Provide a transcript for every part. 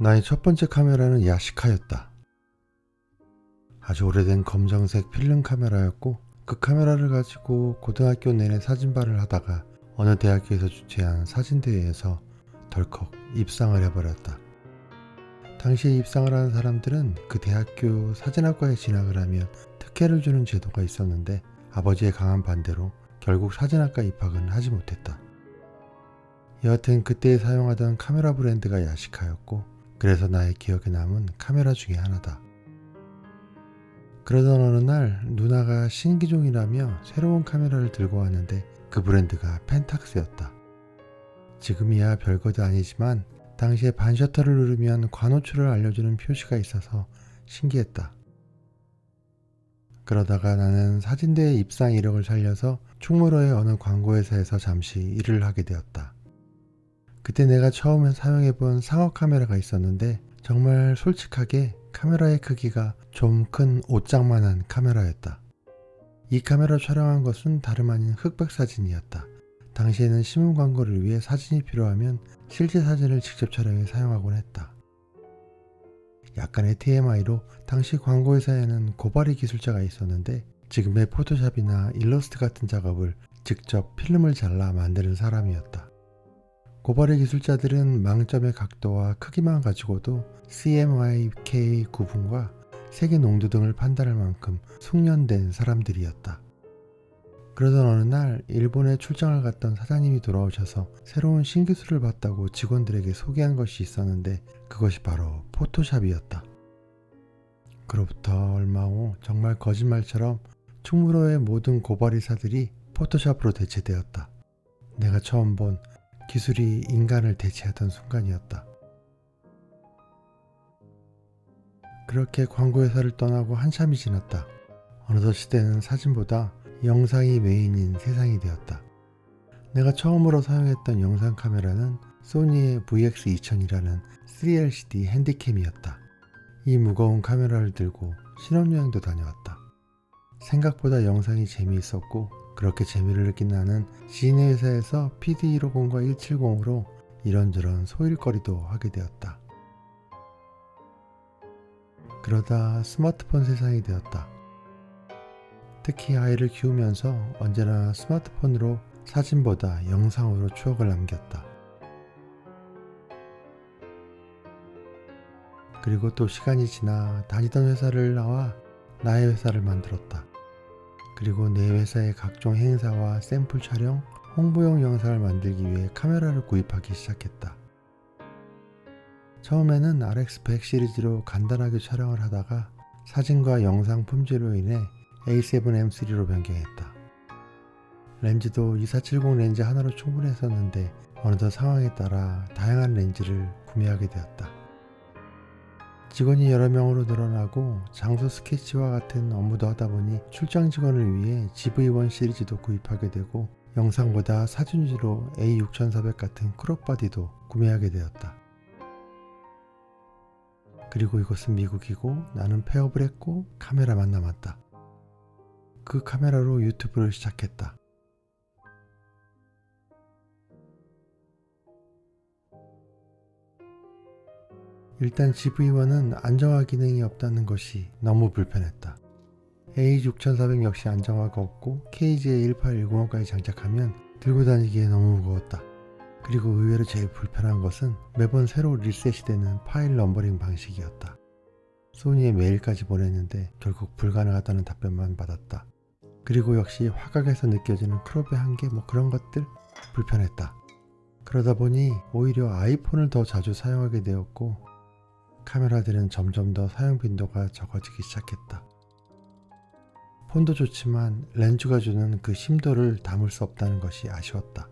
나의 첫 번째 카메라는 야시카였다. 아주 오래된 검정색 필름 카메라였고 그 카메라를 가지고 고등학교 내내 사진발을 하다가 어느 대학교에서 주최한 사진대회에서 덜컥 입상을 해버렸다. 당시에 입상을 하는 사람들은 그 대학교 사진학과에 진학을 하면 특혜를 주는 제도가 있었는데 아버지의 강한 반대로 결국 사진학과 입학은 하지 못했다. 여하튼 그때 사용하던 카메라 브랜드가 야시카였고 그래서 나의 기억에 남은 카메라 중에 하나다. 그러던 어느 날 누나가 신기종이라며 새로운 카메라를 들고 왔는데 그 브랜드가 펜탁스였다. 지금이야 별것도 아니지만 당시에 반셔터를 누르면 관호출을 알려주는 표시가 있어서 신기했다. 그러다가 나는 사진대회 입상 이력을 살려서 충무로의 어느 광고회사에서 잠시 일을 하게 되었다. 그때 내가 처음에 사용해본 상업 카메라가 있었는데 정말 솔직하게 카메라의 크기가 좀 큰 옷장만한 카메라였다. 이 카메라 촬영한 것은 다름 아닌 흑백 사진이었다. 당시에는 신문 광고를 위해 사진이 필요하면 실제 사진을 직접 촬영해 사용하곤 했다. 약간의 TMI로 당시 광고회사에는 고발이 기술자가 있었는데 지금의 포토샵이나 일러스트 같은 작업을 직접 필름을 잘라 만드는 사람이었다. 고발의 기술자들은 망점의 각도와 크기만 가지고도 CMYK 구분과 색의 농도 등을 판단할 만큼 숙련된 사람들이었다. 그러던 어느 날 일본에 출장을 갔던 사장님이 돌아오셔서 새로운 신기술을 봤다고 직원들에게 소개한 것이 있었는데 그것이 바로 포토샵이었다. 그로부터 얼마 후 정말 거짓말처럼 충무로의 모든 고발이사들이 포토샵으로 대체되었다. 내가 처음 본 기술이 인간을 대체하던 순간이었다. 그렇게 광고회사를 떠나고 한참이 지났다. 어느덧 시대는 사진보다 영상이 메인인 세상이 되었다. 내가 처음으로 사용했던 영상 카메라는 소니의 VX2000이라는 3LCD 핸디캠이었다. 이 무거운 카메라를 들고 신혼여행도 다녀왔다. 생각보다 영상이 재미있었고 그렇게 재미를 느낀 나는 지인의 회사에서 PD150과 170으로 이런저런 소일거리도 하게 되었다. 그러다 스마트폰 세상이 되었다. 특히 아이를 키우면서 언제나 스마트폰으로 사진보다 영상으로 추억을 남겼다. 그리고 또 시간이 지나 다니던 회사를 나와 나의 회사를 만들었다. 그리고 내 회사의 각종 행사와 샘플 촬영, 홍보용 영상을 만들기 위해 카메라를 구입하기 시작했다. 처음에는 RX100 시리즈로 간단하게 촬영을 하다가 사진과 영상 품질로 인해 A7M3로 변경했다. 렌즈도 2470 렌즈 하나로 충분했었는데 어느덧 상황에 따라 다양한 렌즈를 구매하게 되었다. 직원이 여러 명으로 늘어나고 장소 스케치와 같은 업무도 하다 보니 출장 직원을 위해 GV1 시리즈도 구입하게 되고 영상보다 사진 위주로 A6400 같은 크롭바디도 구매하게 되었다. 그리고 이곳은 미국이고 나는 폐업을 했고 카메라만 남았다. 그 카메라로 유튜브를 시작했다. 일단 GV1은 안정화 기능이 없다는 것이 너무 불편했다. A6400 역시 안정화가 없고 KJ1810까지 장착하면 들고 다니기에 너무 무거웠다. 그리고 의외로 제일 불편한 것은 매번 새로 리셋이 되는 파일 넘버링 방식이었다. 소니에 메일까지 보냈는데 결국 불가능하다는 답변만 받았다. 그리고 역시 화각에서 느껴지는 크롭의 한계 그런 것들 불편했다. 그러다 보니 오히려 아이폰을 더 자주 사용하게 되었고 카메라들은 점점 더 사용 빈도가 적어지기 시작했다. 폰도 좋지만 렌즈가 주는 그 심도를 담을 수 없다는 것이 아쉬웠다.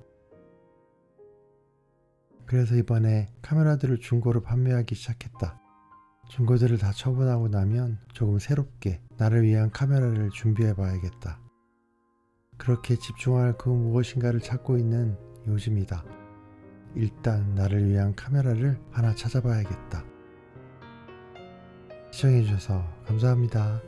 그래서 이번에 카메라들을 중고로 판매하기 시작했다. 중고들을 다 처분하고 나면 조금 새롭게 나를 위한 카메라를 준비해 봐야겠다. 그렇게 집중할 그 무엇인가를 찾고 있는 요즘이다. 일단 나를 위한 카메라를 하나 찾아봐야겠다. 시청해주셔서 감사합니다.